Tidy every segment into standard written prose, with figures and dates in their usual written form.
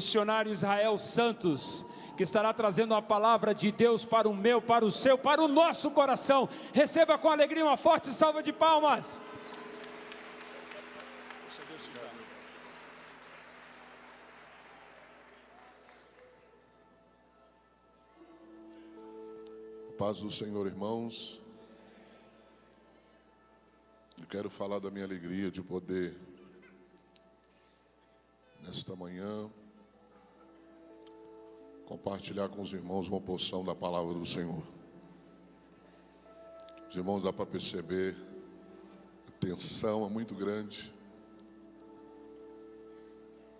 Missionário Israel Santos, que estará trazendo a palavra de Deus para o meu, para o seu, para o nosso coração. Receba com alegria uma forte salva de palmas. A paz do Senhor, irmãos. Eu quero falar da minha alegria de poder, nesta manhã, compartilhar com os irmãos uma porção da palavra do Senhor. Os irmãos, dá para perceber, a tensão é muito grande,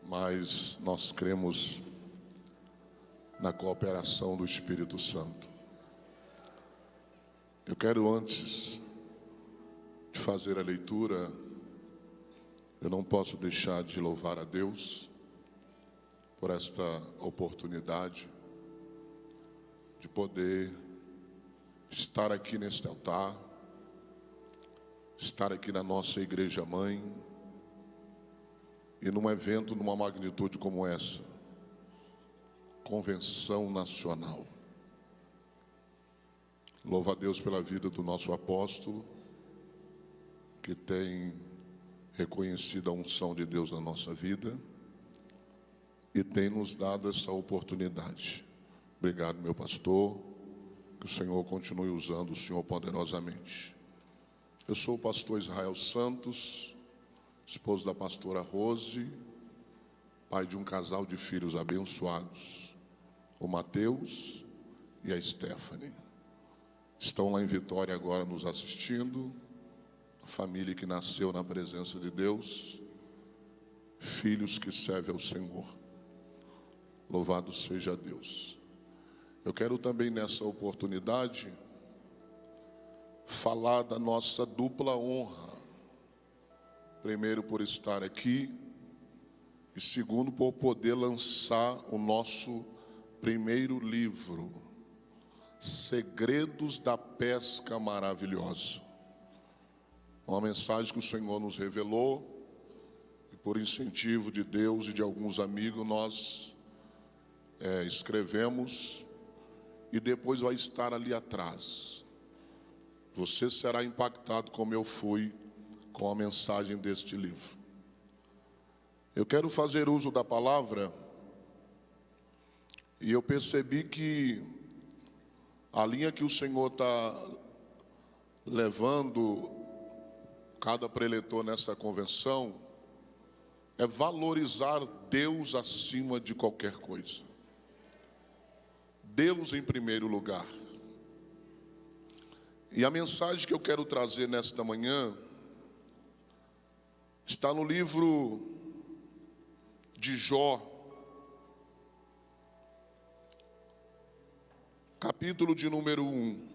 mas nós cremos na cooperação do Espírito Santo. Eu quero, antes de fazer a leitura, eu não posso deixar de louvar a Deus por esta oportunidade de poder estar aqui neste altar, estar aqui na nossa igreja mãe e num evento numa magnitude como essa, Convenção Nacional. Louvo a Deus pela vida do nosso apóstolo, que tem reconhecido a unção de Deus na nossa vida e tem nos dado essa oportunidade. Obrigado, meu pastor, que o Senhor continue usando o Senhor poderosamente. Eu sou o pastor Israel Santos, esposo da pastora Rose, pai de um casal de filhos abençoados, o Mateus e a Stephanie. Estão lá em Vitória agora nos assistindo, a família que nasceu na presença de Deus, filhos que servem ao Senhor. Louvado seja Deus. Eu quero também nessa oportunidade falar da nossa dupla honra. Primeiro, por estar aqui, e segundo, por poder lançar o nosso primeiro livro, Segredos da Pesca Maravilhosa. Uma mensagem que o Senhor nos revelou, e por incentivo de Deus e de alguns amigos, nós escrevemos, e depois vai estar ali atrás. Você será impactado como eu fui com a mensagem deste livro. Eu quero fazer uso da palavra, e eu percebi que a linha que o Senhor está levando cada preletor nesta convenção é valorizar Deus acima de qualquer coisa. Deus em primeiro lugar. E a mensagem que eu quero trazer nesta manhã está no livro de Jó, capítulo de número 1.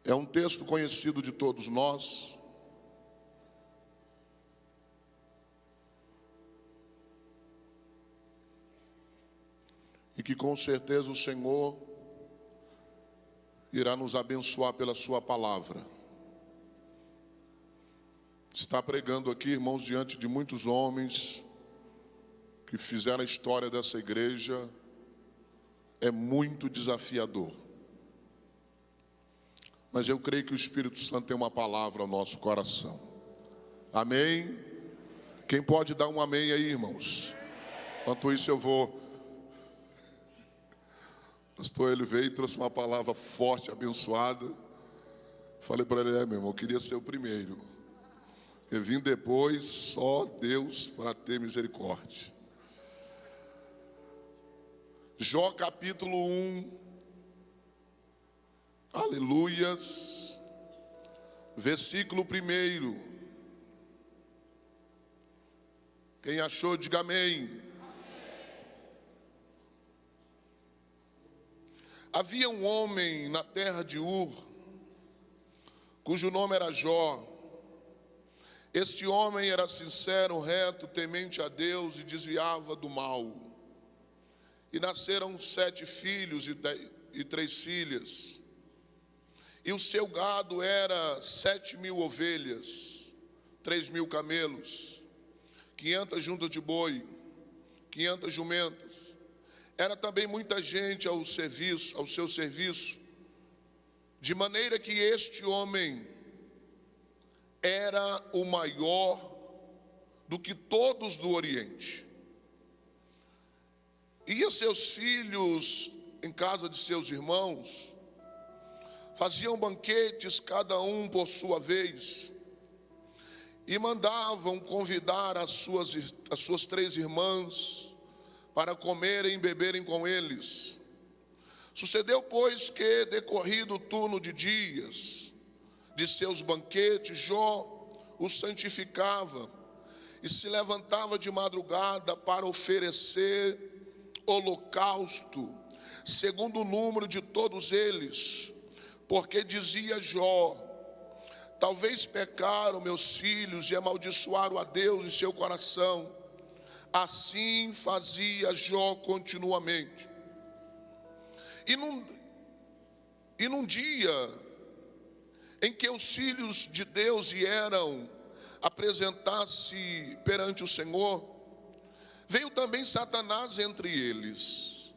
É um texto conhecido de todos nós. E que com certeza o Senhor irá nos abençoar pela sua palavra. Está pregando aqui, irmãos, diante de muitos homens que fizeram a história dessa igreja. É muito desafiador. Mas eu creio que o Espírito Santo tem uma palavra ao nosso coração. Amém? Quem pode dar um amém aí, irmãos? Enquanto isso eu vou. O pastor, ele veio e trouxe uma palavra forte, abençoada. Falei para ele, meu irmão, eu queria ser o primeiro. Eu vim depois, só Deus para ter misericórdia. Jó capítulo 1, aleluias, versículo 1. Quem achou, diga amém. Havia um homem na terra de Ur, cujo nome era Jó. Este homem era sincero, reto, temente a Deus e desviava do mal. E nasceram 7 filhos e 3 filhas. E o seu gado era 7.000 ovelhas, 3.000 camelos, 500 juntas de boi, 500 jumentas. Era também muita gente ao seu serviço, de maneira que este homem era o maior do que todos do Oriente. Ia seus filhos em casa de seus irmãos, faziam banquetes, cada um por sua vez, e mandavam convidar as suas 3 irmãs para comerem e beberem com eles. Sucedeu, pois, que, decorrido o turno de dias de seus banquetes, Jó os santificava e se levantava de madrugada para oferecer holocausto, segundo o número de todos eles, porque dizia Jó: talvez pecaram meus filhos e amaldiçoaram a Deus em seu coração. Assim fazia Jó continuamente. E num dia em que os filhos de Deus vieram apresentar-se perante o Senhor, veio também Satanás entre eles.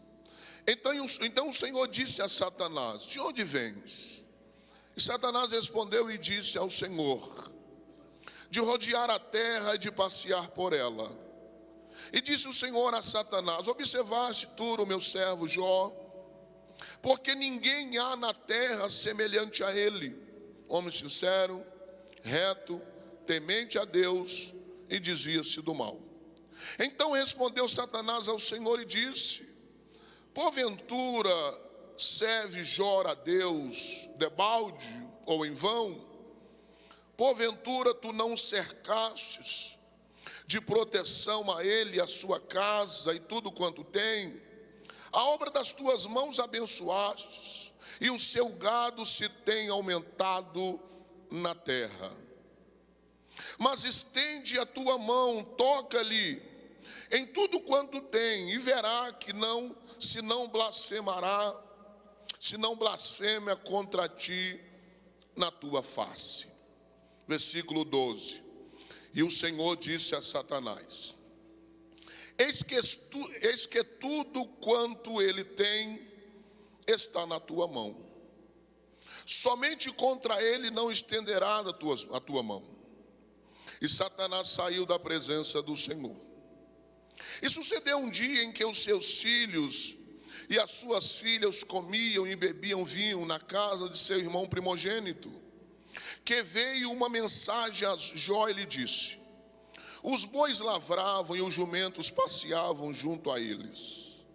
Então o Senhor disse a Satanás: de onde vens? E Satanás respondeu e disse ao Senhor: de rodear a terra e de passear por ela. E disse o Senhor a Satanás: observaste tu o meu servo Jó? Porque ninguém há na terra semelhante a ele, homem sincero, reto, temente a Deus e desvia-se do mal. Então respondeu Satanás ao Senhor e disse: porventura serve Jó a Deus debalde ou em vão? Porventura tu não cercastes de proteção a ele, a sua casa e tudo quanto tem? A obra das tuas mãos abençoastes, e o seu gado se tem aumentado na terra. Mas estende a tua mão, toca-lhe em tudo quanto tem, e verá que se não blasfemará, se não blasfema contra ti na tua face. Versículo 12. E o Senhor disse a Satanás: eis que tudo quanto ele tem está na tua mão. Somente contra ele não estenderás a tua mão. E Satanás saiu da presença do Senhor. E sucedeu um dia em que os seus filhos e as suas filhas comiam e bebiam vinho na casa de seu irmão primogênito, que veio uma mensagem a Jó e lhe disse: os bois lavravam e os jumentos passeavam junto a eles,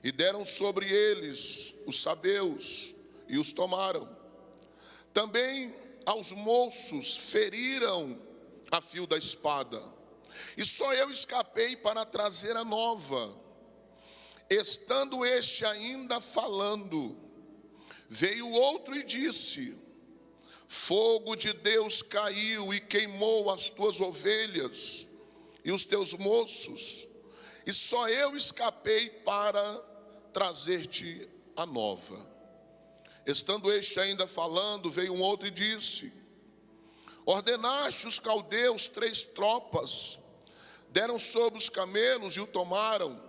e deram sobre eles os sabeus e os tomaram. Também aos moços feriram a fio da espada, e só eu escapei para trazer a nova. Estando este ainda falando, veio outro e disse: fogo de Deus caiu e queimou as tuas ovelhas e os teus moços, e só eu escapei para trazer-te a nova. Estando este ainda falando, veio um outro e disse: ordenaste os caldeus 3 tropas, deram sobre os camelos e o tomaram,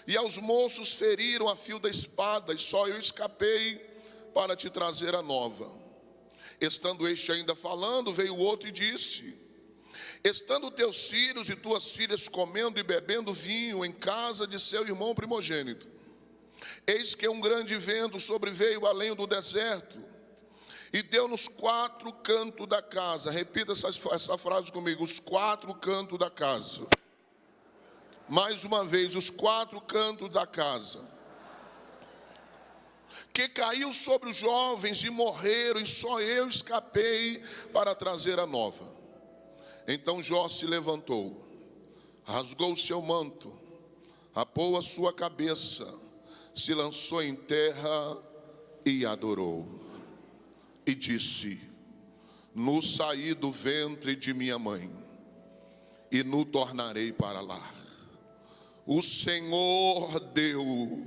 e aos moços feriram a fio da espada, e só eu escapei para te trazer a nova. Estando este ainda falando, veio o outro e disse: estando teus filhos e tuas filhas comendo e bebendo vinho em casa de seu irmão primogênito, eis que um grande vento sobreveio além do deserto, e deu nos 4 cantos da casa. Repita essa frase comigo: os 4 cantos da casa. Mais uma vez, os 4 cantos da casa. Que caiu sobre os jovens e morreram, e só eu escapei para trazer a nova. Então Jó se levantou, rasgou o seu manto, rapou a sua cabeça, se lançou em terra e adorou. E disse: no saí do ventre de minha mãe, e no tornarei para lá. O Senhor deu,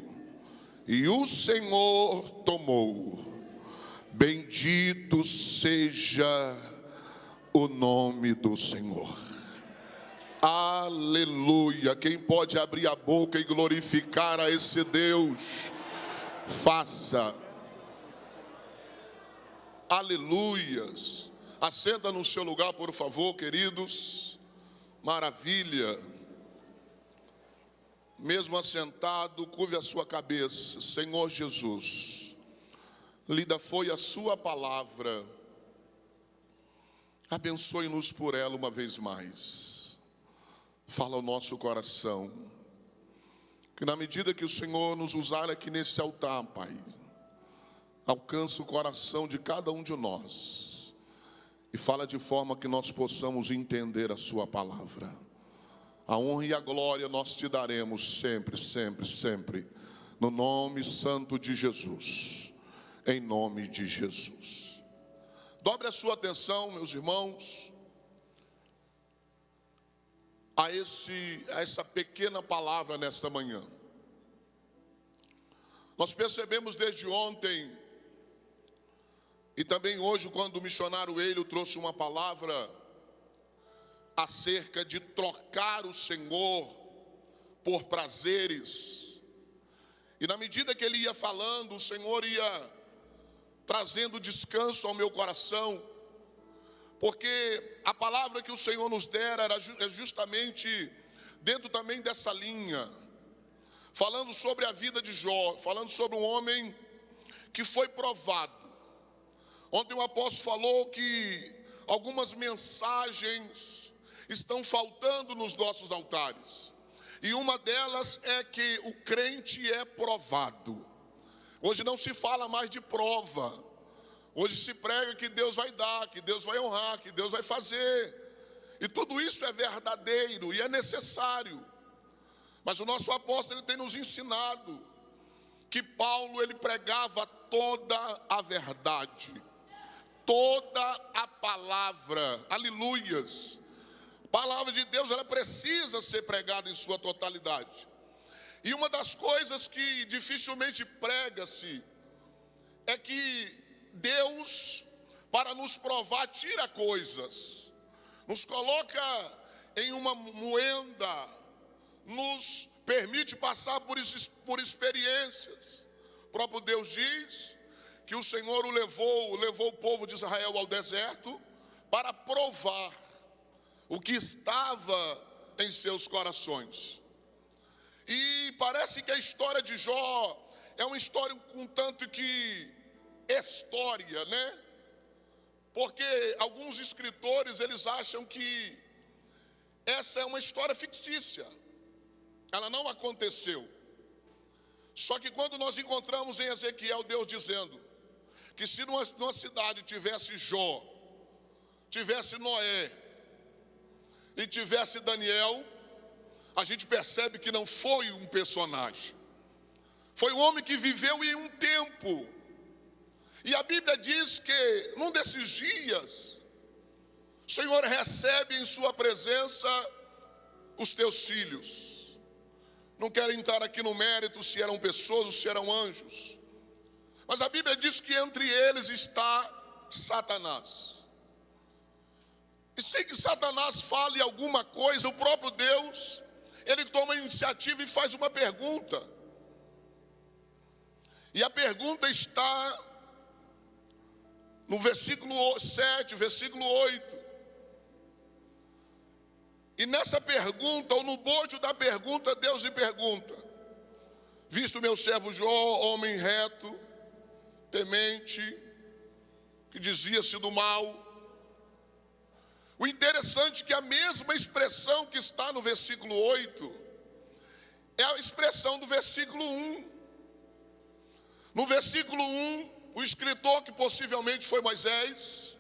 e o Senhor tomou. Bendito seja o nome do Senhor. Aleluia. Quem pode abrir a boca e glorificar a esse Deus, faça. Aleluias. Assenta no seu lugar, por favor, queridos. Maravilha. Mesmo assentado, curve a sua cabeça. Senhor Jesus, lida foi a sua palavra. Abençoe-nos por ela uma vez mais. Fala ao nosso coração. Que na medida que o Senhor nos usar aqui nesse altar, Pai, alcança o coração de cada um de nós. E fala de forma que nós possamos entender a sua palavra. A honra e a glória nós te daremos sempre, sempre, sempre. No nome santo de Jesus. Em nome de Jesus. Dobre a sua atenção, meus irmãos, a essa pequena palavra nesta manhã. Nós percebemos desde ontem e também hoje, quando o missionário Hélio trouxe uma palavra acerca de trocar o Senhor por prazeres. E na medida que ele ia falando, o Senhor ia trazendo descanso ao meu coração, porque a palavra que o Senhor nos dera é justamente dentro também dessa linha, falando sobre a vida de Jó, falando sobre um homem que foi provado. Ontem o apóstolo falou que algumas mensagens estão faltando nos nossos altares, e uma delas é que o crente é provado. Hoje não se fala mais de prova. Hoje se prega que Deus vai dar, que Deus vai honrar, que Deus vai fazer. E tudo isso é verdadeiro e é necessário. Mas o nosso apóstolo ele tem nos ensinado que Paulo ele pregava toda a verdade, toda a palavra. Aleluias. A palavra de Deus ela precisa ser pregada em sua totalidade. E uma das coisas que dificilmente prega-se é que Deus, para nos provar, tira coisas, nos coloca em uma moenda, nos permite passar por experiências. O próprio Deus diz que o Senhor levou o povo de Israel ao deserto para provar o que estava em seus corações. E parece que a história de Jó é uma história um tanto que história, né? Porque alguns escritores, eles acham que essa é uma história fictícia. Ela não aconteceu. Só que quando nós encontramos em Ezequiel Deus dizendo que se numa cidade tivesse Jó, tivesse Noé e tivesse Daniel, a gente percebe que não foi um personagem. Foi um homem que viveu em um tempo. E a Bíblia diz que num desses dias, o Senhor recebe em sua presença os teus filhos. Não quero entrar aqui no mérito se eram pessoas ou se eram anjos. Mas a Bíblia diz que entre eles está Satanás. E sem que Satanás fale alguma coisa, o próprio Deus, ele toma a iniciativa e faz uma pergunta. E a pergunta está no versículo 7, versículo 8. E nessa pergunta, ou no bojo da pergunta, Deus lhe pergunta: visto meu servo Jó, homem reto, temente, que desvia-se do mal. O interessante é que a mesma expressão que está no versículo 8 é a expressão do versículo 1. No versículo 1, o escritor, que possivelmente foi Moisés,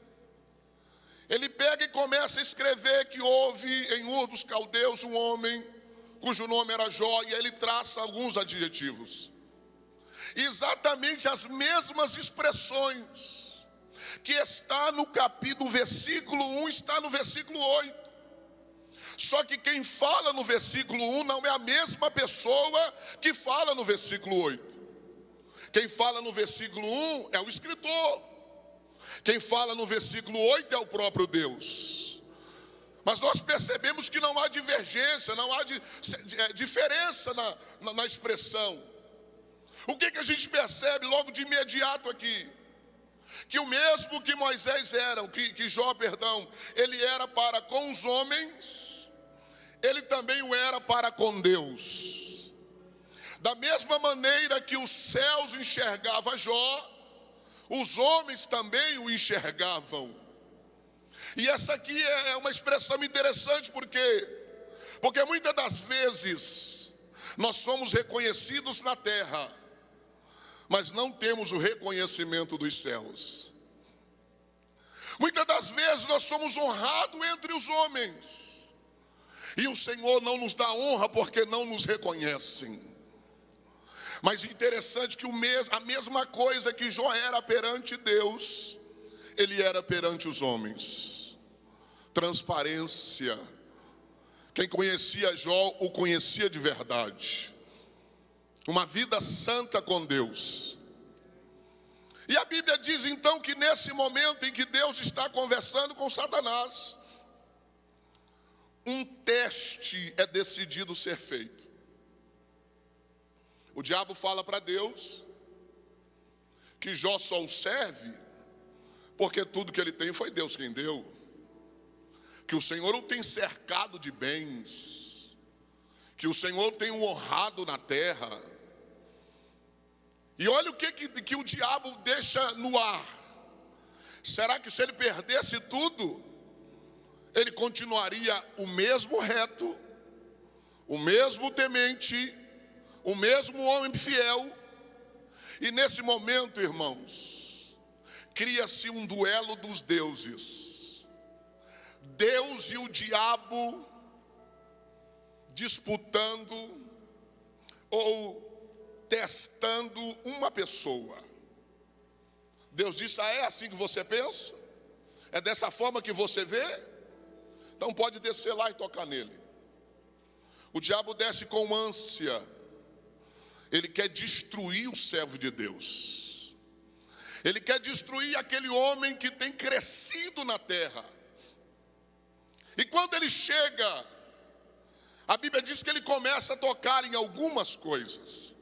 ele pega e começa a escrever que houve em Ur dos Caldeus um homem cujo nome era Jó, e ele traça alguns adjetivos. Exatamente as mesmas expressões que está no versículo 1 está no versículo 8. Só que quem fala no versículo 1 não é a mesma pessoa que fala no versículo 8. Quem fala no versículo 1 é o escritor. Quem fala no versículo 8 é o próprio Deus. Mas nós percebemos que não há divergência, não há diferença na expressão. O que a gente percebe logo de imediato aqui? Que o mesmo que Moisés era, que Jó, perdão, ele era para com os homens, ele também o era para com Deus. Da mesma maneira que os céus enxergavam Jó, os homens também o enxergavam. E essa aqui é uma expressão interessante, porque muitas das vezes nós somos reconhecidos na terra, mas não temos o reconhecimento dos céus. Muitas das vezes nós somos honrados entre os homens, e o Senhor não nos dá honra porque não nos reconhecem. Mas interessante que a mesma coisa que Jó era perante Deus, ele era perante os homens. Transparência. Quem conhecia Jó o conhecia de verdade. Uma vida santa com Deus. E a Bíblia diz então que nesse momento em que Deus está conversando com Satanás, um teste é decidido ser feito. O diabo fala para Deus que Jó só o serve porque tudo que ele tem foi Deus quem deu. Que o Senhor o tem cercado de bens, que o Senhor tem o honrado na terra. E olha o que o diabo deixa no ar. Será que se ele perdesse tudo, ele continuaria o mesmo reto, o mesmo temente, o mesmo homem fiel? E nesse momento, irmãos, cria-se um duelo dos deuses. Deus e o diabo disputando ou testando uma pessoa. Deus disse: é assim que você pensa? É dessa forma que você vê? Então pode descer lá e tocar nele. O diabo desce com ânsia. Ele quer destruir o servo de Deus. Ele quer destruir aquele homem que tem crescido na terra. E quando ele chega, a Bíblia diz que ele começa a tocar em algumas coisas.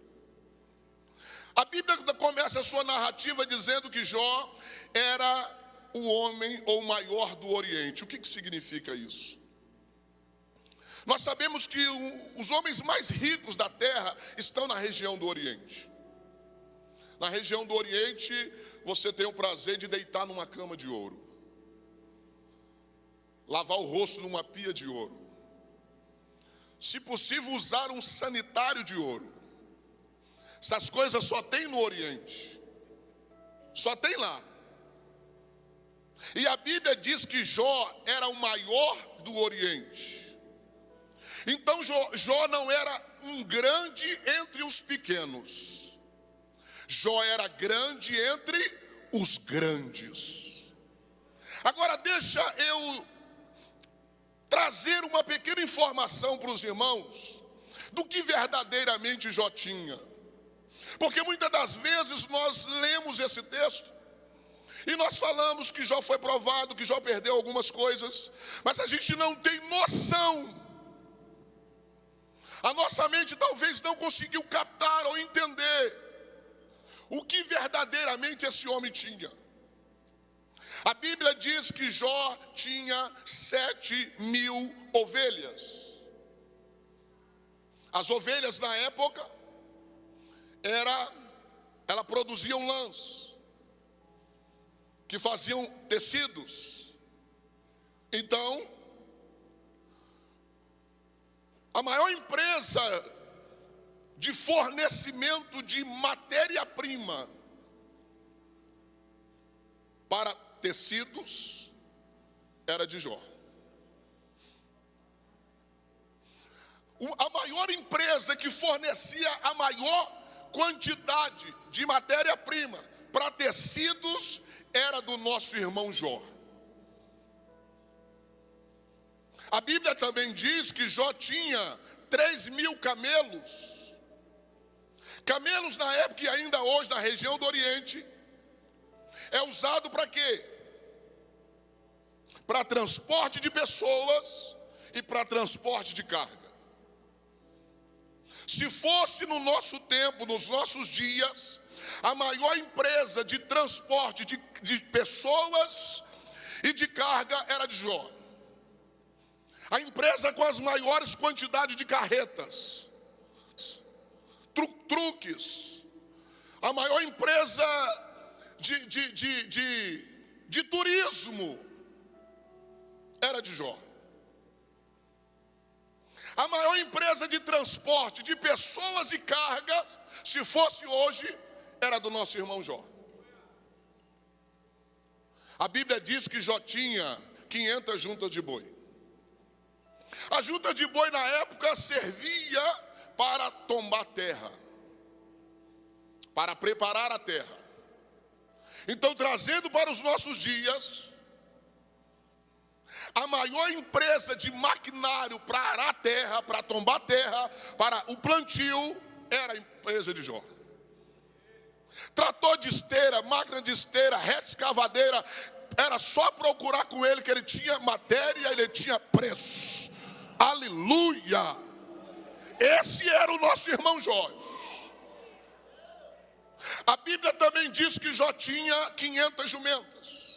A Bíblia começa a sua narrativa dizendo que Jó era o homem ou maior do Oriente. O que significa isso? Nós sabemos que os homens mais ricos da terra estão na região do Oriente. Na região do Oriente, você tem o prazer de deitar numa cama de ouro, lavar o rosto numa pia de ouro, se possível usar um sanitário de ouro. Essas coisas só tem no Oriente, só tem lá. E a Bíblia diz que Jó era o maior do Oriente. Então Jó não era um grande entre os pequenos. Jó era grande entre os grandes. Agora deixa eu trazer uma pequena informação para os irmãos do que verdadeiramente Jó tinha. Porque muitas das vezes nós lemos esse texto e nós falamos que Jó foi provado, que Jó perdeu algumas coisas, mas a gente não tem noção. A nossa mente talvez não conseguiu captar ou entender o que verdadeiramente esse homem tinha. A Bíblia diz que Jó tinha 7.000 ovelhas. As ovelhas na época, ela produziam lãs, que faziam tecidos. Então, a maior empresa de fornecimento de matéria-prima para tecidos era de Jó. A maior empresa que fornecia a maior quantidade de matéria-prima para tecidos era do nosso irmão Jó. A Bíblia também diz que Jó tinha 3.000 camelos. Camelos na época e ainda hoje na região do Oriente é usado para quê? para transporte de pessoas e para transporte de carga. Se fosse no nosso tempo, nos nossos dias, a maior empresa de transporte de pessoas e de carga era de Jó. A empresa com as maiores quantidades de carretas, truques, a maior empresa de turismo era de Jó. A maior empresa de transporte de pessoas e cargas, se fosse hoje, era do nosso irmão Jó. A Bíblia diz que Jó tinha 500 juntas de boi. A junta de boi na época servia para tombar terra, para preparar a terra. Então, trazendo para os nossos dias, a maior empresa de maquinário para arar terra, para tombar terra, para o plantio, era a empresa de Jó. Trator de esteira, máquina de esteira, reta escavadeira, era só procurar com ele que ele tinha matéria, ele tinha preço. Aleluia! Esse era o nosso irmão Jó. A Bíblia também diz que Jó tinha 500 jumentas.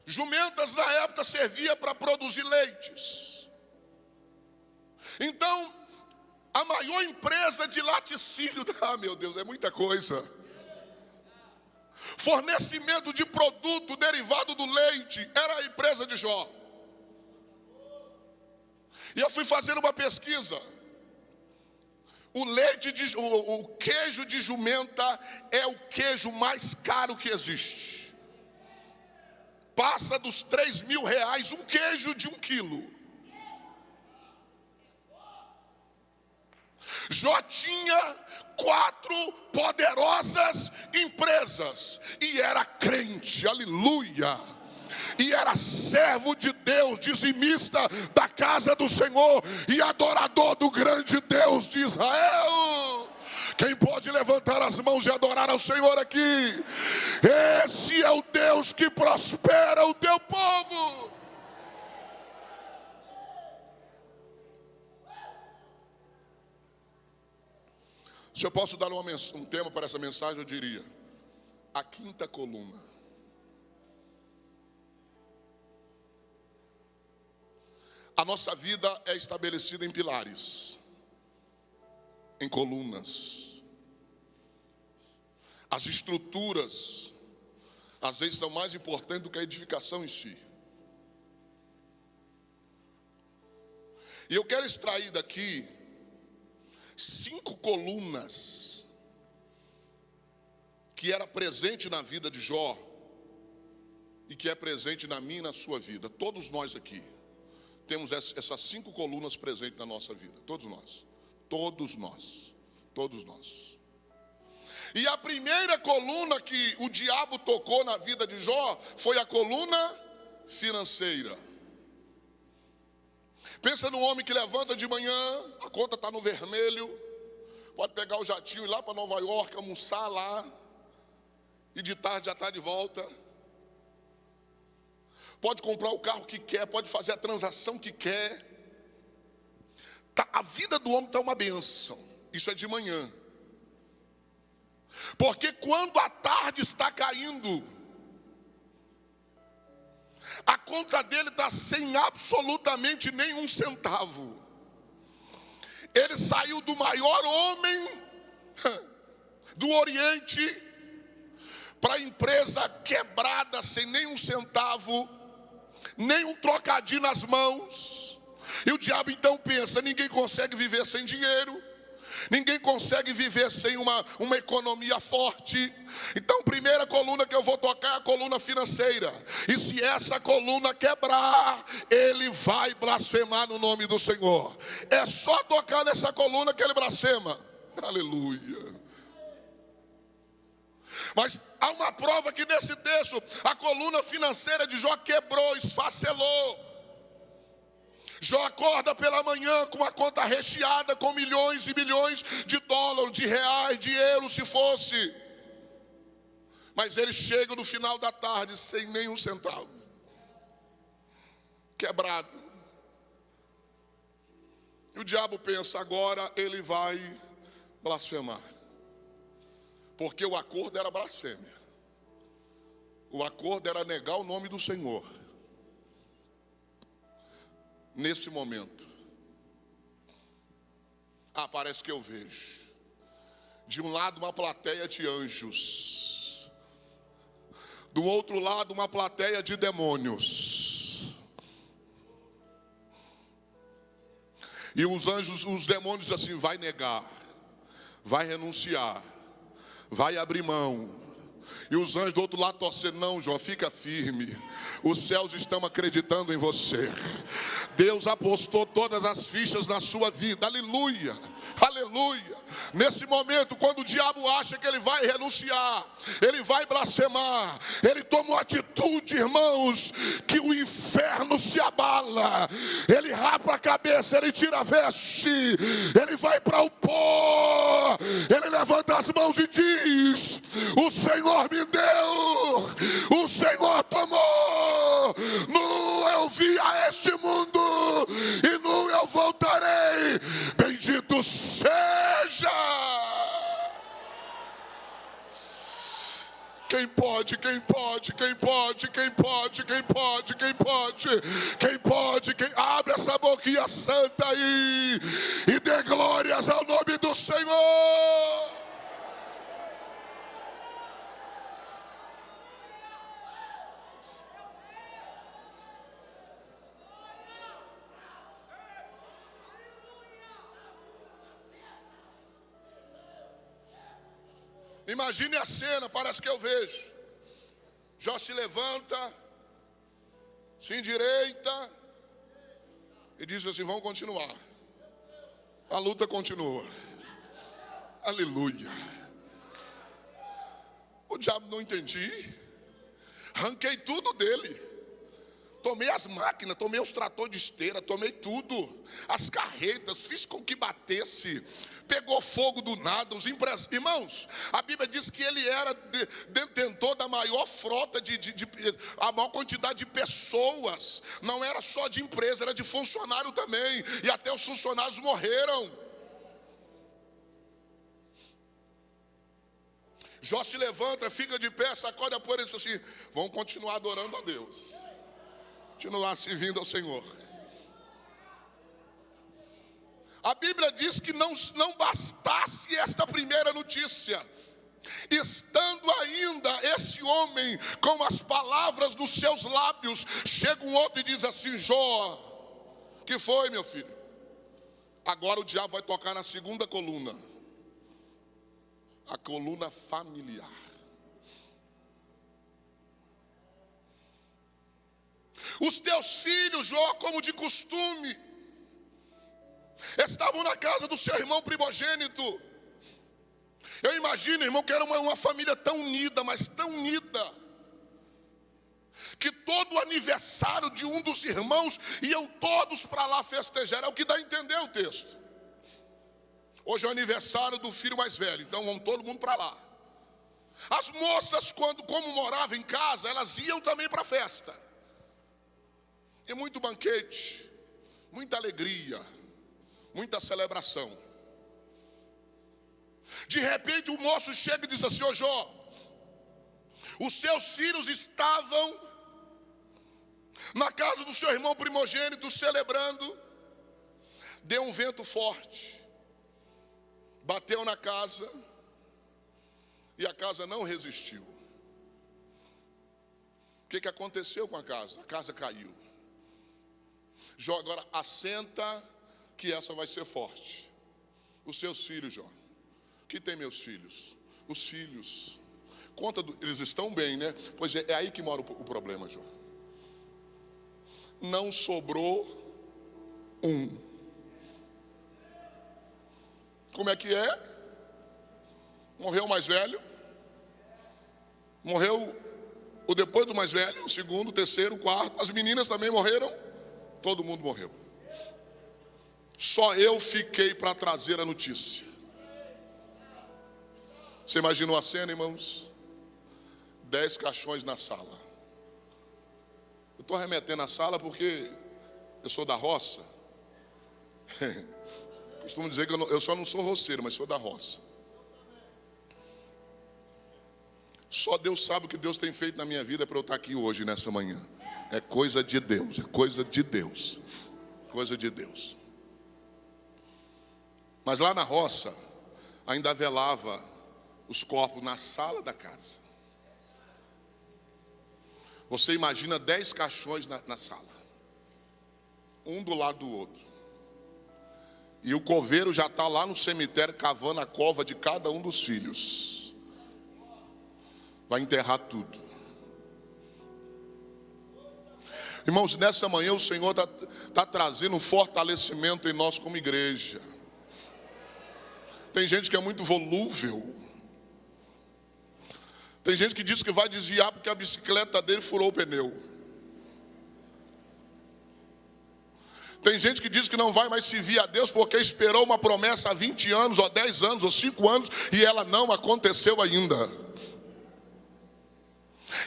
Jumentas na época servia para produzir leites. Então, a maior empresa de laticínio, meu Deus, é muita coisa. Fornecimento de produto derivado do leite era a empresa de Jó. E eu fui fazer uma pesquisa. O queijo de jumenta é o queijo mais caro que existe. Passa dos 3.000 reais um queijo de 1 quilo. Jó tinha 4 poderosas empresas e era crente, aleluia. E era servo de Deus, dizimista da casa do Senhor e adorador do grande Deus de Israel. Quem pode levantar as mãos e adorar ao Senhor aqui? Esse é o Deus que prospera o teu povo. Se eu posso dar um tema para essa mensagem, eu diria: a quinta coluna. A nossa vida é estabelecida em pilares, em colunas. As estruturas, às vezes, são mais importantes do que a edificação em si. E eu quero extrair daqui 5 colunas que era presente na vida de Jó e que é presente na minha e na sua vida. Todos nós aqui temos essas 5 colunas presentes na nossa vida. Todos nós. Todos nós. Todos nós. E a primeira coluna que o diabo tocou na vida de Jó foi a coluna financeira. Pensa no homem que levanta de manhã, a conta está no vermelho, pode pegar o jatinho e ir lá para Nova York, almoçar lá, e de tarde já está de volta. Pode comprar o carro que quer, pode fazer a transação que quer. A vida do homem está uma bênção. Isso é de manhã. Porque quando a tarde está caindo, a conta dele está sem absolutamente nenhum centavo. Ele saiu do maior homem do Oriente para a empresa quebrada, sem nenhum centavo, nem um trocadinho nas mãos. E o diabo então pensa: ninguém consegue viver sem dinheiro, ninguém consegue viver sem uma economia forte. Então, primeira coluna que eu vou tocar é a coluna financeira. E se essa coluna quebrar, ele vai blasfemar no nome do Senhor. É só tocar nessa coluna que ele blasfema. Aleluia. Mas há uma prova que nesse texto a coluna financeira de Jó quebrou, esfacelou. Jó acorda pela manhã com a conta recheada com milhões e milhões de dólares, de reais, de euros, se fosse. Mas ele chega no final da tarde sem nenhum centavo. quebrado. E o diabo pensa, agora ele vai blasfemar. Porque o acordo era blasfêmia. O acordo era negar o nome do Senhor. Nesse momento, parece que eu vejo. De um lado uma plateia de anjos. Do outro lado uma plateia de demônios. E os anjos, os demônios assim, vai negar, vai renunciar, vai abrir mão. E os anjos do outro lado torcendo, não, Jó, fica firme. Os céus estão acreditando em você. Deus apostou todas as fichas na sua vida. Aleluia, aleluia. Nesse momento, quando o diabo acha que ele vai renunciar, ele vai blasfemar, ele toma uma atitude, irmãos, que o inferno se abala. Ele rapa a cabeça, ele tira a veste, ele vai para o pó, ele levanta as mãos e diz: o Senhor me deu, o Senhor tomou, nu eu vi a este mundo e nu eu voltarei. Bendito seja. Quem pode, quem pode, quem pode, quem pode, quem pode, quem pode, quem pode, quem abre essa boquinha santa aí e dê glórias ao nome do Senhor. Imagine a cena, parece que eu vejo. Jó se levanta, se endireita e diz assim: vamos continuar. A luta continua. Aleluia. O diabo não entendi. Arranquei tudo dele. Tomei as máquinas, tomei os tratores de esteira, tomei tudo. As carretas, fiz com que batesse. Pegou fogo do nada, os empresários. Irmãos, a Bíblia diz que ele era detentor da maior frota, a maior quantidade de pessoas. Não era só de empresa, era de funcionário também. E até os funcionários morreram. Jó se levanta, fica de pé, sacode a poeira e diz assim: vamos continuar adorando a Deus, continuar servindo ao Senhor. A Bíblia diz que não bastasse esta primeira notícia, estando ainda esse homem com as palavras dos seus lábios, chega um outro e diz assim: Jó, que foi, meu filho? Agora o diabo vai tocar na segunda coluna, a coluna familiar. Os teus filhos, Jó, como de costume, estavam na casa do seu irmão primogênito. Eu imagino, irmão, que era uma família tão unida, mas tão unida, que todo aniversário de um dos irmãos iam todos para lá festejar. É o que dá a entender o texto. Hoje é o aniversário do filho mais velho, então vamos todo mundo para lá. As moças, como moravam em casa, elas iam também para a festa. E muito banquete, muita alegria, muita celebração. De repente o moço chega e diz assim: ô Jó, os seus filhos estavam na casa do seu irmão primogênito celebrando. Deu um vento forte, bateu na casa e a casa não resistiu. O que aconteceu com a casa? A casa caiu. Jó agora assenta que essa vai ser forte. Os seus filhos, Jó. Que tem meus filhos? Os filhos. Eles estão bem, né? Pois é aí que mora o problema, Jó. Não sobrou um. Como é que é? Morreu o mais velho. Morreu o depois do mais velho, o segundo, o terceiro, o quarto. As meninas também morreram. Todo mundo morreu. Só eu fiquei para trazer a notícia. Você imaginou a cena, irmãos? 10 caixões na sala. Eu estou remetendo à sala porque Eu sou da roça. Costumo dizer que eu só não sou roceiro, mas sou da roça. Só Deus sabe o que Deus tem feito na minha vida para eu estar aqui hoje, nessa manhã. É coisa de Deus, é coisa de Deus. Coisa de Deus. Mas lá na roça, ainda velava os corpos na sala da casa. Você imagina 10 caixões na sala. Um do lado do outro. E o coveiro já está lá no cemitério cavando a cova de cada um dos filhos. Vai enterrar tudo. Irmãos, nessa manhã o Senhor está trazendo um fortalecimento em nós como igreja. Tem gente que é muito volúvel. Tem gente que diz que vai desviar porque a bicicleta dele furou o pneu. Tem gente que diz que não vai mais servir a Deus porque esperou uma promessa há 20 anos, ou 10 anos, ou 5 anos, e ela não aconteceu ainda.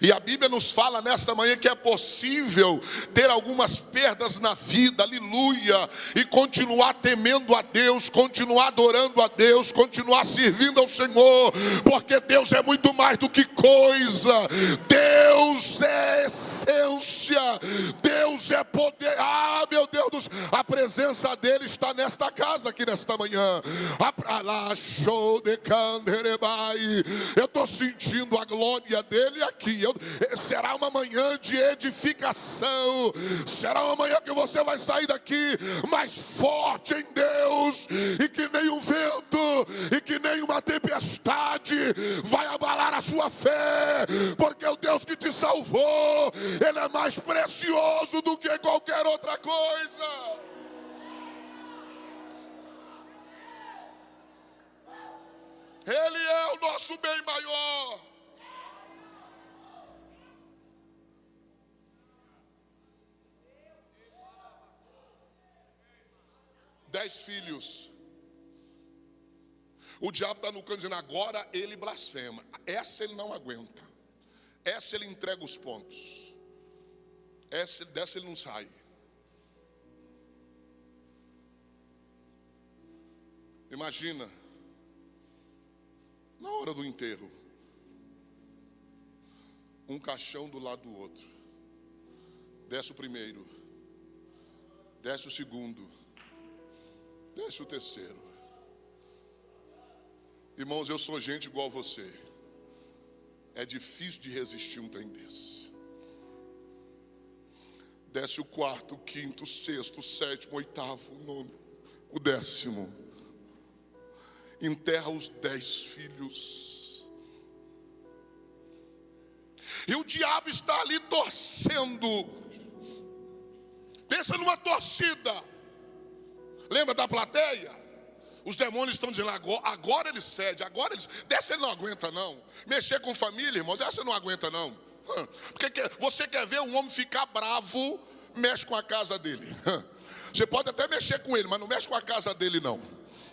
E a Bíblia nos fala nesta manhã que é possível ter algumas perdas na vida, aleluia, e continuar temendo a Deus, continuar adorando a Deus, continuar servindo ao Senhor, porque Deus é muito mais do que coisa, Deus é essência, Deus é poder. Ah, meu Deus, a presença dele está nesta casa aqui nesta manhã. Eu estou sentindo a glória dele aqui. Será uma manhã de edificação. Será uma manhã que você vai sair daqui mais forte em Deus, e que nem um vento e que nem uma tempestade vai abalar a sua fé, porque o Deus que te salvou, Ele é mais precioso do que qualquer outra coisa. Ele é o nosso bem maior. Dez filhos. O diabo está no canto dizendo: agora ele blasfema. Essa ele não aguenta. Essa ele entrega os pontos. Dessa ele não sai. Imagina, na hora do enterro, um caixão do lado do outro. Desce o primeiro, desce o segundo, desce o terceiro. Irmãos, eu sou gente igual a você. É difícil de resistir um trem desse. Desce o quarto, o quinto, o sexto, o sétimo, o oitavo, o nono, o décimo. Enterra os 10 filhos. E o diabo está ali torcendo. Pensa numa torcida. Lembra da plateia? Os demônios estão dizendo: agora ele cede, agora eles. Dessa ele não aguenta não. Mexer com família, irmãos, essa não aguenta não. Porque você quer ver um homem ficar bravo, mexe com a casa dele. Você pode até mexer com ele, mas não mexe com a casa dele não.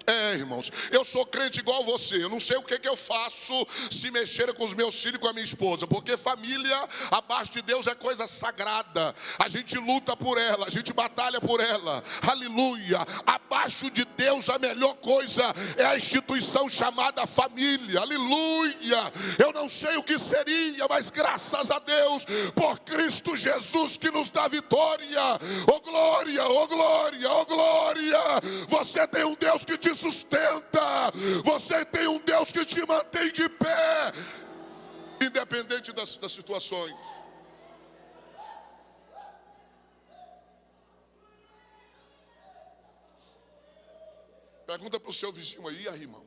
É, irmãos, eu sou crente igual você. Eu não sei o que eu faço se mexer com os meus filhos e com a minha esposa, porque família abaixo de Deus é coisa sagrada. A gente luta por ela, a gente batalha por ela. Aleluia. Abaixo de Deus a melhor coisa é a instituição chamada família. Aleluia. Eu não sei o que seria, mas graças a Deus por Cristo Jesus que nos dá vitória. Oh glória, oh glória, oh glória. Você tem um Deus que te sustenta. Você tem um Deus que te mantém de pé, independente das situações. Pergunta para o seu vizinho aí, irmão.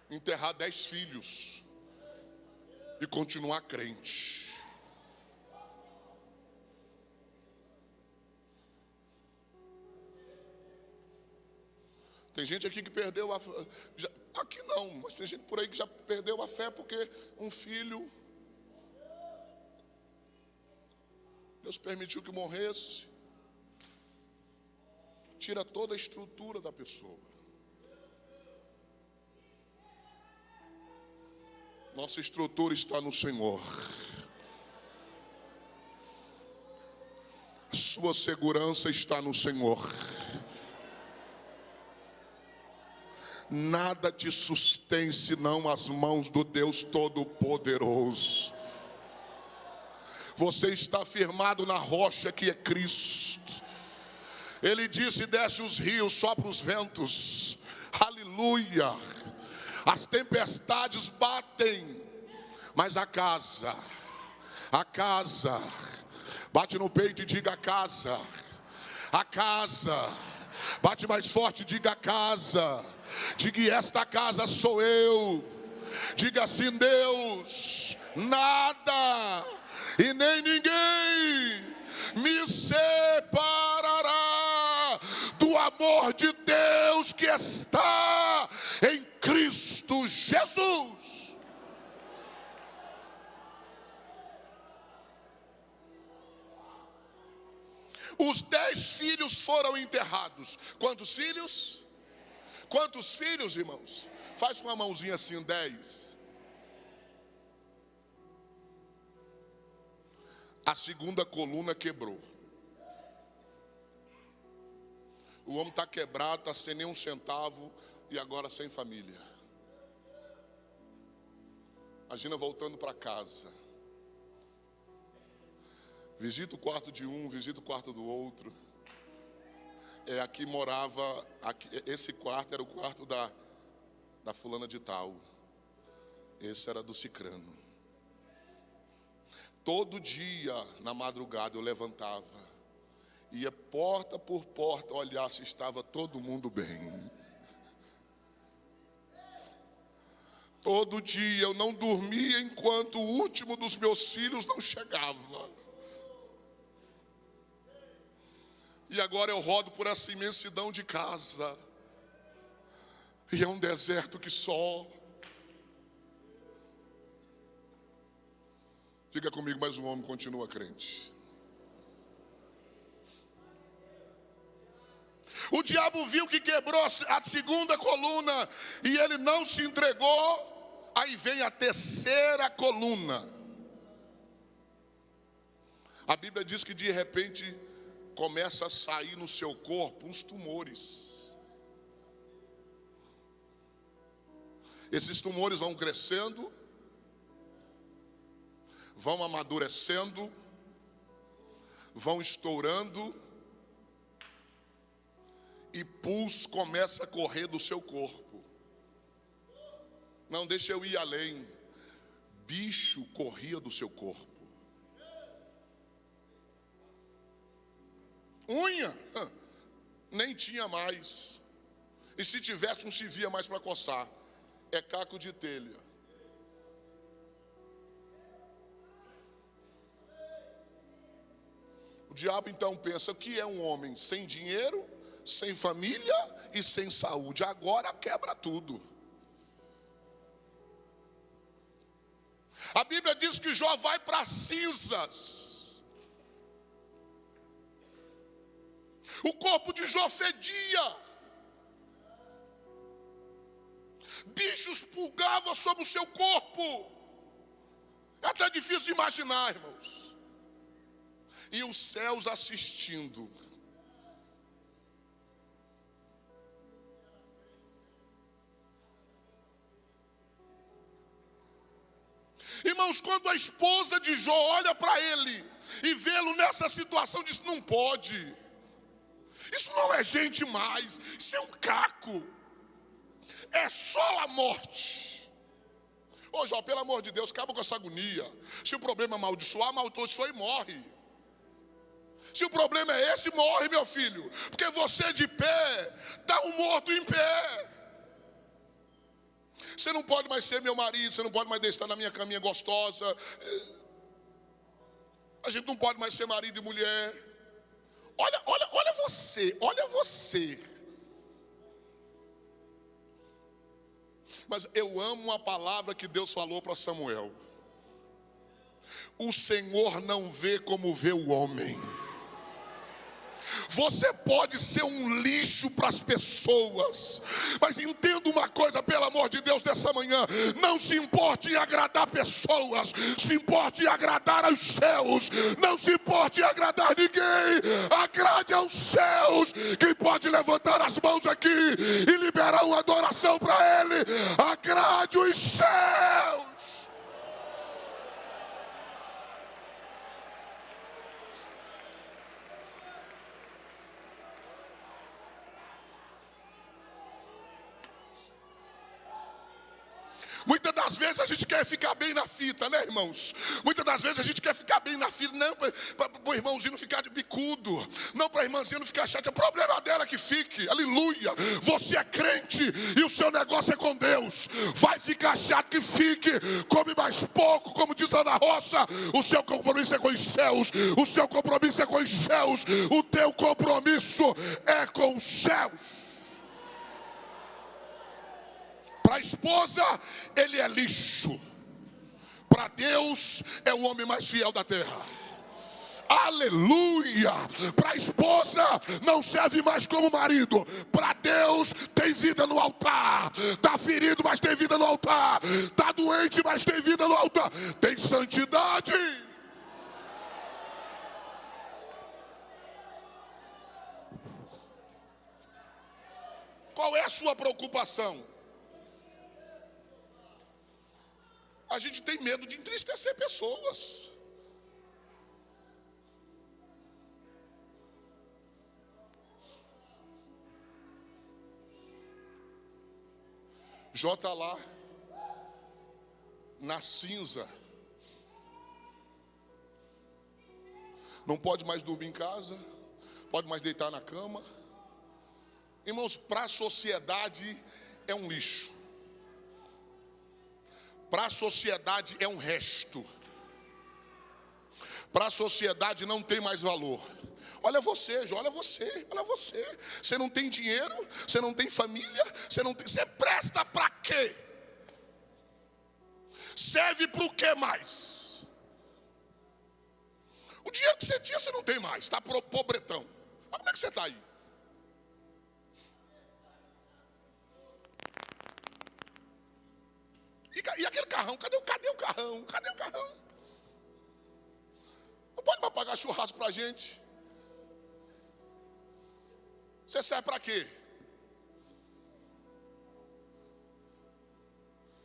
Enterrar 10 filhos e continuar crente. Tem gente aqui que perdeu a fé. Aqui não, mas tem gente por aí que já perdeu a fé porque um filho, Deus permitiu que morresse. Tira toda a estrutura da pessoa. Nossa estrutura está no Senhor. sua segurança está no Senhor. Nada te sustém senão as mãos do Deus Todo-Poderoso. Você está firmado na rocha que é Cristo. Ele disse: desce os rios, sopra os ventos. Aleluia. As tempestades batem, mas a casa, bate no peito e diga: a casa, bate mais forte, diga: a casa. Diga: esta casa sou eu. Diga assim: Deus, nada e nem ninguém me separará do amor de Deus que está em Cristo Jesus. Os 10 filhos foram enterrados. Quantos filhos? Quantos filhos, irmãos? Faz com a mãozinha assim, 10. A segunda coluna quebrou. O homem está quebrado, está sem nem um centavo e agora sem família. Imagina voltando para casa. Visita o quarto de um, visita o quarto do outro. Aqui morava, esse quarto era o quarto da fulana de tal. Esse era do cicrano. Todo dia, na madrugada, eu levantava, ia porta por porta olhar se estava todo mundo bem. Todo dia eu não dormia enquanto o último dos meus filhos não chegava. E agora eu rodo por essa imensidão de casa. E é um deserto que só. Diga comigo: mas o homem continua crente. O diabo viu que quebrou a segunda coluna e ele não se entregou. Aí vem a terceira coluna. A Bíblia diz que de repente começa a sair no seu corpo uns tumores. Esses tumores vão crescendo, vão amadurecendo, vão estourando, e pus começa a correr do seu corpo. Não, deixa eu ir além. Bicho corria do seu corpo. Unha, nem tinha mais. E se tivesse, não se via mais para coçar. É caco de telha. O diabo então pensa: o que é um homem sem dinheiro, sem família e sem saúde? Agora quebra tudo. A Bíblia diz que Jó vai para cinzas. O corpo de Jó fedia. Bichos pulgavam sobre o seu corpo. É até difícil de imaginar, irmãos. E os céus assistindo. Irmãos, quando a esposa de Jó olha para ele e vê-lo nessa situação, diz: não pode. Isso não é gente mais, isso é um caco. É só a morte. Ô Jó, pelo amor de Deus, acaba com essa agonia. Se o problema é amaldiçoar, amaldiçoa e morre. Se o problema é esse, morre, meu filho. Porque você de pé, dá um morto em pé. Você não pode mais ser meu marido, você não pode mais estar na minha caminha gostosa. A gente não pode mais ser marido e mulher. Olha você. Mas eu amo a palavra que Deus falou para Samuel. O Senhor não vê como vê o homem. Você pode ser um lixo para as pessoas, mas entenda uma coisa, pelo amor de Deus, dessa manhã: não se importe em agradar pessoas, se importe em agradar aos céus. Não se importe em agradar ninguém, agrade aos céus. Quem pode levantar as mãos aqui e liberar uma adoração para Ele? Agrade os céus. Muitas das vezes a gente quer ficar bem na fita, né, irmãos? Muitas das vezes a gente quer ficar bem na fita, não para o irmãozinho não ficar de bicudo, não para a irmãzinha não ficar chata. É problema dela que fique, aleluia. Você é crente e o seu negócio é com Deus. Vai ficar chato que fique, come mais pouco, como diz Ana Rocha. O seu compromisso é com os céus, o seu compromisso é com os céus, o teu compromisso é com os céus. Para a esposa, ele é lixo. Para Deus, é o homem mais fiel da terra. Aleluia. Para a esposa, não serve mais como marido. Para Deus, tem vida no altar. Está ferido, mas tem vida no altar. Está doente, mas tem vida no altar. Tem santidade. Qual é a sua preocupação? A gente tem medo de entristecer pessoas. Jó está lá, na cinza. Não pode mais dormir em casa, pode mais deitar na cama. Irmãos, para a sociedade é um lixo. Para a sociedade é um resto. Para a sociedade não tem mais valor. Olha você, olha você, olha você. Você não tem dinheiro, você não tem família, você presta para quê? Serve para o que mais? O dinheiro que você tinha você não tem mais, está pobretão. Mas como é que você está aí? E aquele carrão, cadê o carrão? Cadê o carrão? Não pode mais pagar churrasco pra gente. Você serve para quê?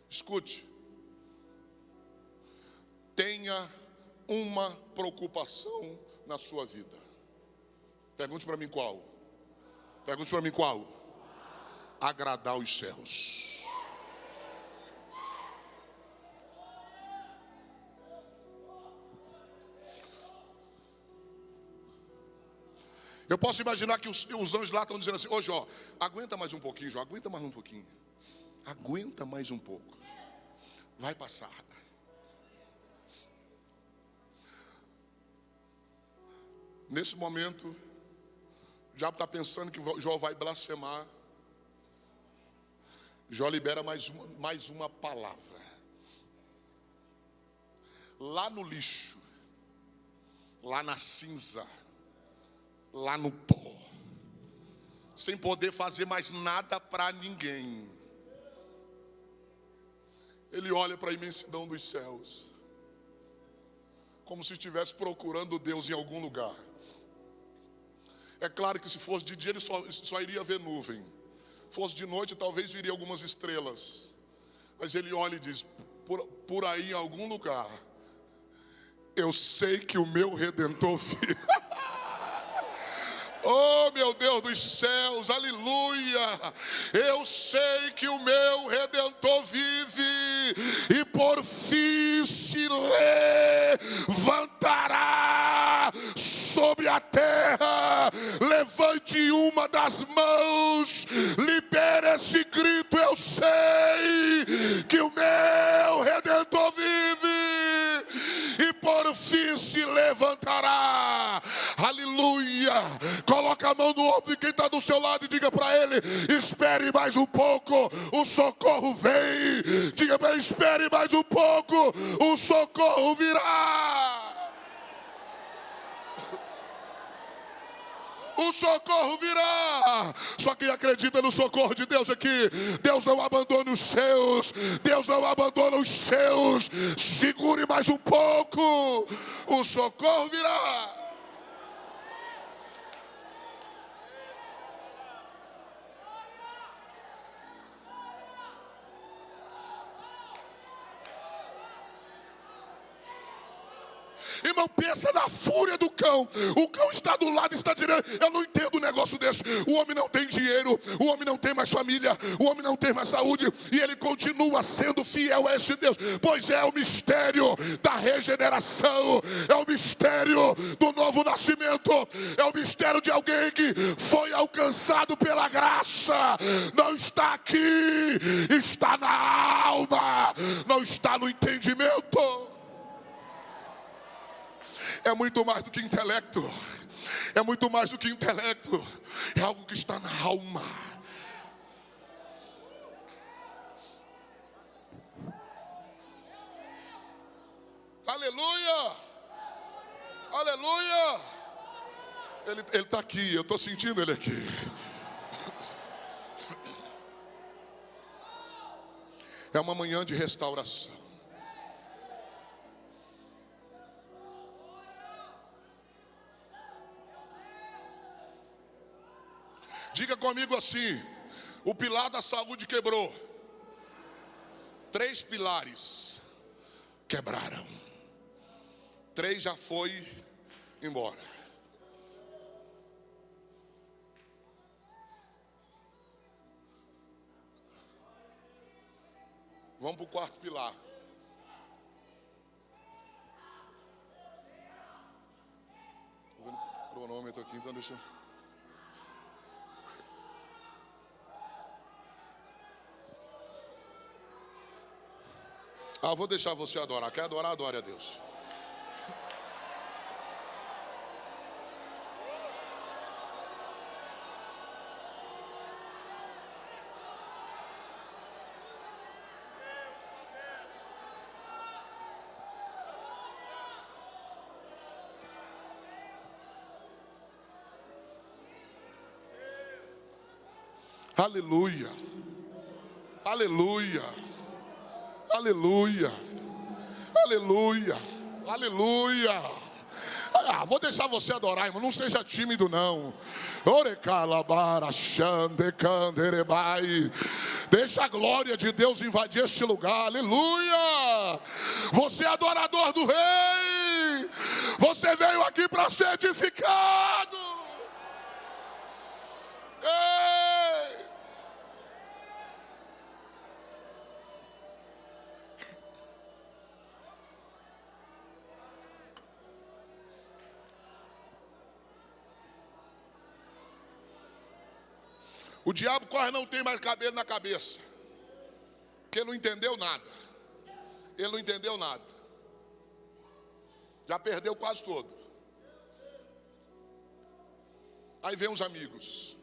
Escute. Tenha uma preocupação na sua vida. Pergunte para mim qual. Pergunte para mim qual. Agradar os céus. Eu posso imaginar que os anjos lá estão dizendo assim: ô Jó, aguenta mais um pouquinho, Jó, aguenta mais um pouquinho. Aguenta mais um pouco. Vai passar. Nesse momento, o diabo está pensando que Jó vai blasfemar. Jó libera mais uma palavra. Lá no lixo, lá na cinza, lá no pó, sem poder fazer mais nada para ninguém, ele olha para a imensidão dos céus, como se estivesse procurando Deus em algum lugar. É claro que se fosse de dia ele só iria ver nuvem, fosse de noite talvez viria algumas estrelas, mas ele olha e diz: por aí em algum lugar, eu sei que o meu Redentor vive. Oh, meu Deus dos céus, aleluia. Eu sei que o meu Redentor vive e por fim se levantará sobre a terra. Levante uma das mãos, libere esse grito: eu sei que o meu Redentor vive e por fim se levantará. Aleluia. Coloca a mão no ombro de quem está do seu lado e diga para ele: espere mais um pouco, o socorro vem. Diga para ele: espere mais um pouco, o socorro virá. O socorro virá. Só quem acredita no socorro de Deus aqui, Deus não abandona os seus. Deus não abandona os seus. Segure mais um pouco. O socorro virá. Irmão, pensa na fúria do cão. O cão está do lado, está dizendo: eu não entendo um negócio desse. O homem não tem dinheiro, o homem não tem mais família, o homem não tem mais saúde, e ele continua sendo fiel a esse Deus. Pois é o mistério da regeneração, é o mistério do novo nascimento, é o mistério de alguém que foi alcançado pela graça. Não está aqui, está na alma, não está no entendimento. É muito mais do que intelecto. É muito mais do que intelecto. É algo que está na alma. Aleluia! Aleluia! Ele está aqui, eu estou sentindo ele aqui. É uma manhã de restauração. Diga comigo assim: o pilar da saúde quebrou. 3 pilares quebraram. 3 já foi embora. Vamos para o 4º pilar. Estou vendo o cronômetro aqui, então deixa eu... vou deixar você adorar. Quer adorar? Adore a Deus. Aleluia. Aleluia. Aleluia, aleluia, aleluia. Vou deixar você adorar, irmão. Não seja tímido, não. Deixa a glória de Deus invadir este lugar. Aleluia. Você é adorador do Rei. Você veio aqui para ser edificado. Ei. O diabo quase não tem mais cabelo na cabeça, porque ele não entendeu nada. Ele não entendeu nada. Já perdeu quase todo. Aí vem os amigos.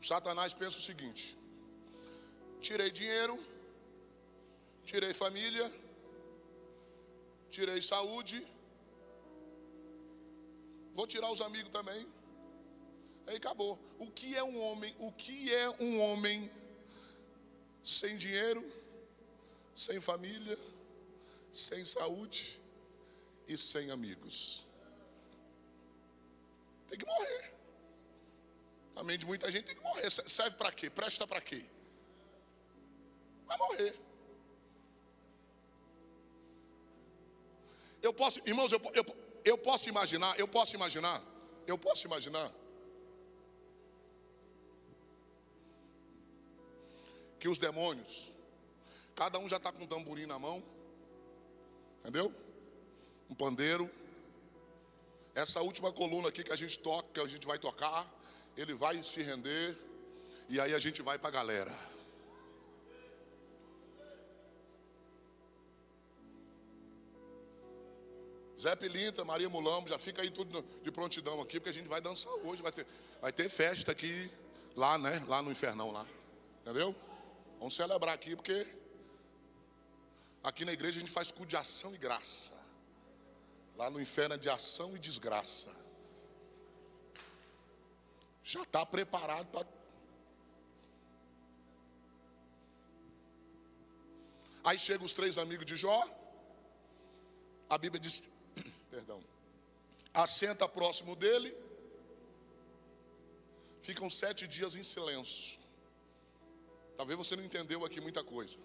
O Satanás pensa o seguinte: tirei dinheiro, tirei família, tirei saúde, vou tirar os amigos também. Aí acabou. O que é um homem? O que é um homem sem dinheiro, sem família, sem saúde e sem amigos? Tem que morrer. A mente de muita gente tem que morrer. Serve para quê? Presta para quê? Vai morrer. Eu posso, irmãos, eu posso imaginar que os demônios, cada um já está com um tamborim na mão, entendeu? Um pandeiro. Essa última coluna aqui que a gente toca, que a gente vai tocar, ele vai se render, e aí a gente vai para a galera. Zé Pilintra, Maria Mulambo, já fica aí tudo de prontidão aqui, porque a gente vai dançar hoje, vai ter festa aqui, lá, né? Lá no Infernão, lá, entendeu? Vamos celebrar aqui, porque aqui na igreja a gente faz culto de ação e graça. Lá no inferno é de ação e desgraça. já está preparado para... Aí chegam os 3 amigos de Jó. A Bíblia diz, perdão, assenta próximo dele. Ficam 7 dias em silêncio. Talvez você não entendeu aqui muita coisa,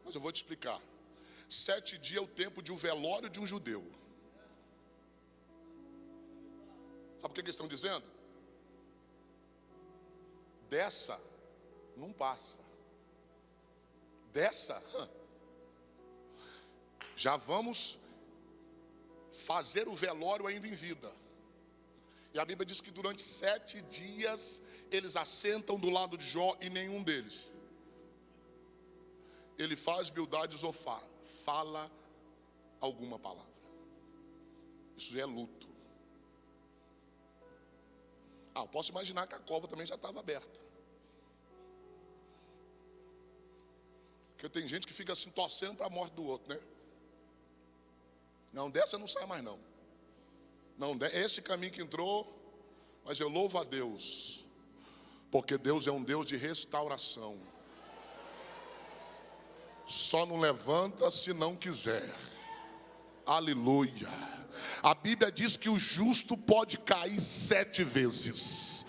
mas eu vou te explicar. 7 dias é o tempo de um velório de um judeu. Sabe o que eles estão dizendo? Dessa não passa. Dessa, já vamos fazer o velório ainda em vida. E a Bíblia diz que durante 7 dias eles assentam do lado de Jó e nenhum deles ele faz Bildades ou fala alguma palavra. Isso é luto. Eu posso imaginar que a cova também já estava aberta. Porque tem gente que fica assim torcendo para a morte do outro, né? Não, dessa não sai mais não. Não, esse caminho que entrou, mas eu louvo a Deus, porque Deus é um Deus de restauração. Só não levanta se não quiser. Aleluia. A Bíblia diz que o justo pode cair 7 vezes.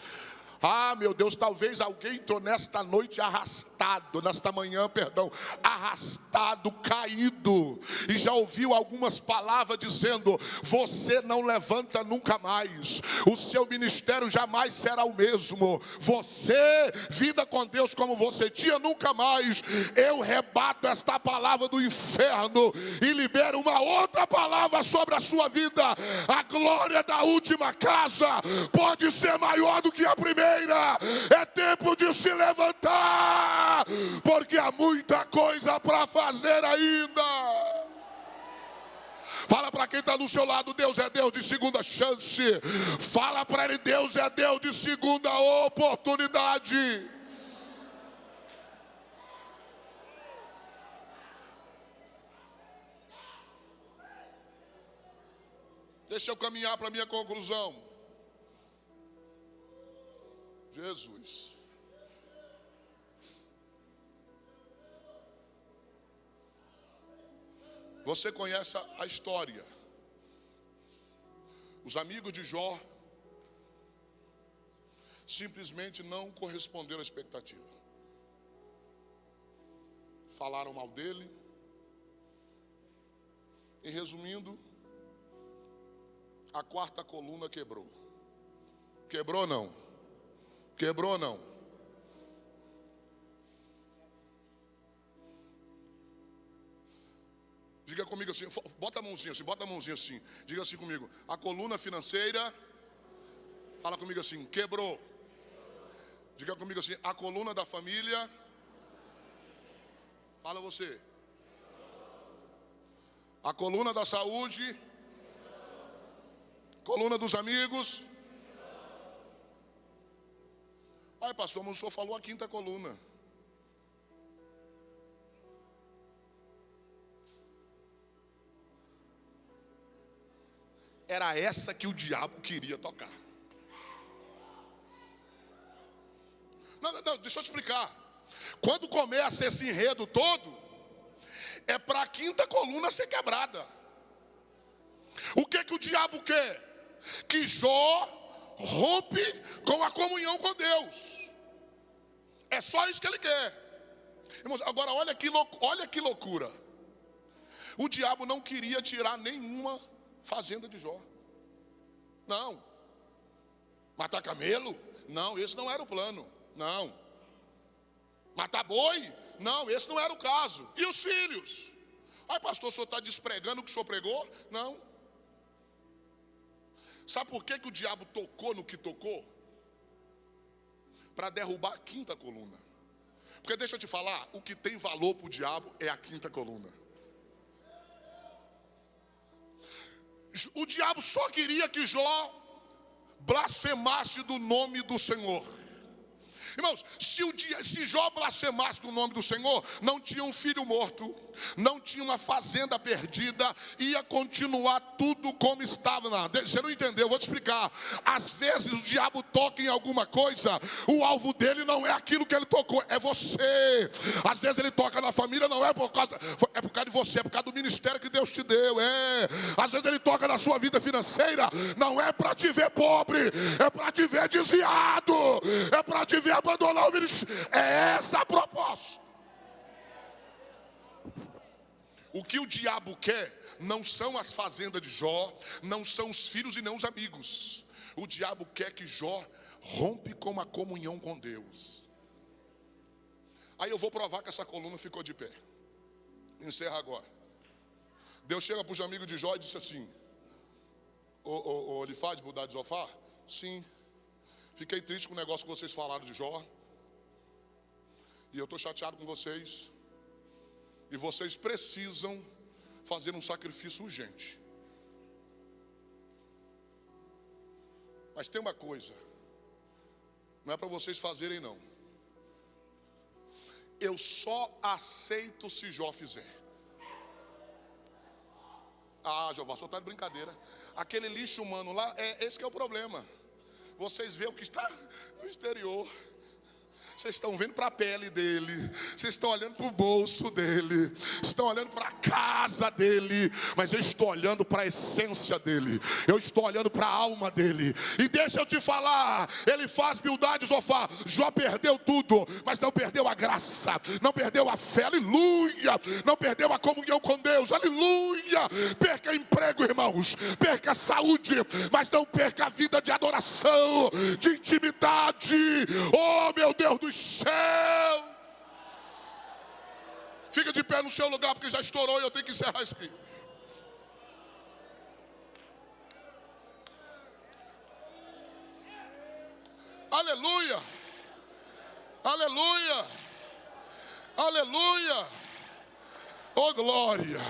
Meu Deus, talvez alguém entrou nesta noite arrastado, nesta manhã, perdão, arrastado, caído, e já ouviu algumas palavras dizendo: você não levanta nunca mais, o seu ministério jamais será o mesmo, você, vida com Deus como você tinha, nunca mais. Eu rebato esta palavra do inferno e libero uma outra palavra sobre a sua vida. A glória da última casa pode ser maior do que a primeira. É tempo de se levantar, porque há muita coisa para fazer ainda. Fala para quem está do seu lado: Deus é Deus de segunda chance. Fala para ele: Deus é Deus de segunda oportunidade. Deixa eu caminhar para a minha conclusão. Jesus. Você conhece a história. Os amigos de Jó simplesmente não corresponderam à expectativa. Falaram mal dele. E resumindo, a 4ª coluna quebrou. Quebrou não? Quebrou não? Diga comigo assim, bota a mãozinha assim. Diga assim comigo: a coluna financeira, fala comigo assim, quebrou. Diga comigo assim: a coluna da família, fala você. A coluna da saúde, coluna dos amigos. Ai, pastor, mas o senhor falou a 5ª coluna. Era essa que o diabo queria tocar. Não, deixa eu te explicar. Quando começa esse enredo todo, é para a 5ª coluna ser quebrada. O que o diabo quer? Que Jó rompe com a comunhão com Deus. É só isso que ele quer. Irmãos, agora olha que loucura. O diabo não queria tirar nenhuma fazenda de Jó. Não. Matar camelo? Não, esse não era o plano. Não. Matar boi? Não, esse não era o caso. E os filhos? Ai, pastor, o senhor está despregando o que o senhor pregou? Não. Sabe por que o diabo tocou no que tocou? Para derrubar a 5ª coluna. Porque deixa eu te falar, o que tem valor para o diabo é a 5ª coluna. O diabo só queria que Jó blasfemasse do nome do Senhor. Irmãos, se Jó blasfemasse no nome do Senhor, não tinha um filho morto, não tinha uma fazenda perdida, ia continuar tudo como estava. Você não entendeu, eu vou te explicar. Às vezes o diabo toca em alguma coisa, o alvo dele não é aquilo que ele tocou, é você. Às vezes ele toca na família, não é por causa de você, é por causa do ministério que Deus te deu. Às vezes ele toca na sua vida financeira, não é para te ver pobre, é para te ver desviado, é para te ver abandonar o ministério. É essa a proposta. O que o diabo quer não são as fazendas de Jó, não são os filhos e não os amigos. O diabo quer que Jó rompe com a comunhão com Deus. Aí eu vou provar que essa coluna ficou de pé. Encerra agora. Deus chega para os amigos de Jó e disse assim: Ô Elifaz, Bildade de Zofar? Sim. Fiquei triste com o negócio que vocês falaram de Jó. E eu estou chateado com vocês. E vocês precisam fazer um sacrifício urgente. Mas tem uma coisa. Não é para vocês fazerem não. Eu só aceito se Jó fizer. Ah, Jeová, só está de brincadeira. Aquele lixo humano lá, esse que é o problema. Vocês veem o que está no exterior. Vocês estão vendo para a pele dele, vocês estão olhando para o bolso dele, estão olhando para a casa dele, mas eu estou olhando para a essência dele, eu estou olhando para a alma dele. E deixa eu te falar, ele faz Bildade, Zofar. Jó perdeu tudo, mas não perdeu a graça, não perdeu a fé, aleluia, não perdeu a comunhão com Deus, aleluia. Perca emprego, irmãos, perca saúde, mas não perca a vida de adoração, de intimidade. Oh meu Deus do céu! Fica de pé no seu lugar, porque já estourou e eu tenho que encerrar isso aqui. Aleluia! Aleluia! Aleluia! Oh glória!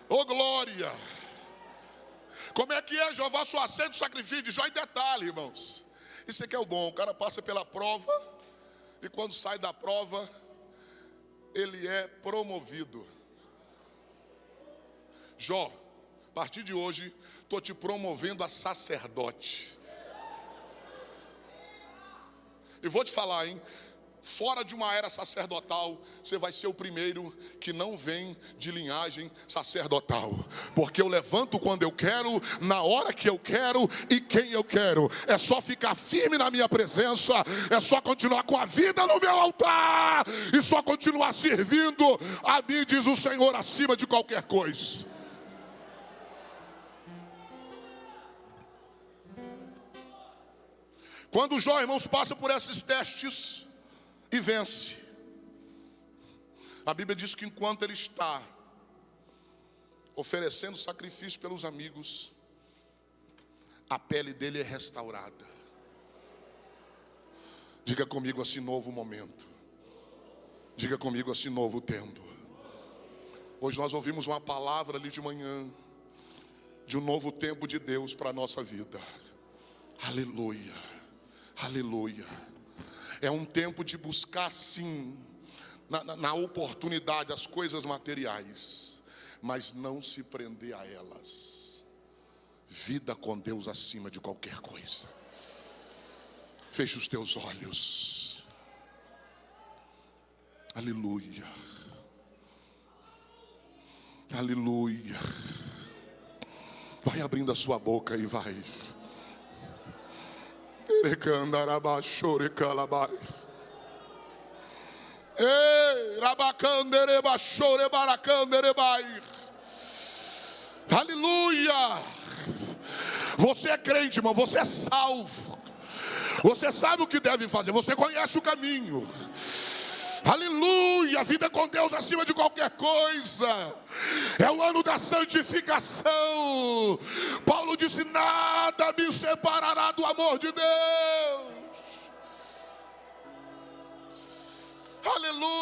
Oh glória! Como é que é, Jeová, só aceita o sacrifício de Jó? Em detalhe, irmãos. Isso aqui é o bom, o cara passa pela prova, e quando sai da prova, ele é promovido. Jó, a partir de hoje, estou te promovendo a sacerdote. E vou te falar, hein? Fora de uma era sacerdotal, você vai ser o primeiro que não vem de linhagem sacerdotal. Porque eu levanto quando eu quero, na hora que eu quero e quem eu quero. É só ficar firme na minha presença, é só continuar com a vida no meu altar, e só continuar servindo a mim, diz o Senhor, acima de qualquer coisa. Quando Jó, irmãos, passa por esses testes e vence, a Bíblia diz que enquanto ele está oferecendo sacrifício pelos amigos, a pele dele é restaurada. Diga comigo assim: novo momento. Diga comigo assim: novo tempo. Hoje nós ouvimos uma palavra ali de manhã, de um novo tempo de Deus para a nossa vida. Aleluia, aleluia. É um tempo de buscar sim, na oportunidade, as coisas materiais, mas não se prender a elas. Vida com Deus acima de qualquer coisa. Feche os teus olhos. Aleluia. Aleluia. Vai abrindo a sua boca e vai. Aleluia. Você é crente, irmão, você é salvo. Você sabe o que deve fazer, você conhece o caminho. Aleluia, vida com Deus acima de qualquer coisa. É o ano da santificação. Paulo disse: nada me separará do amor de Deus. Aleluia.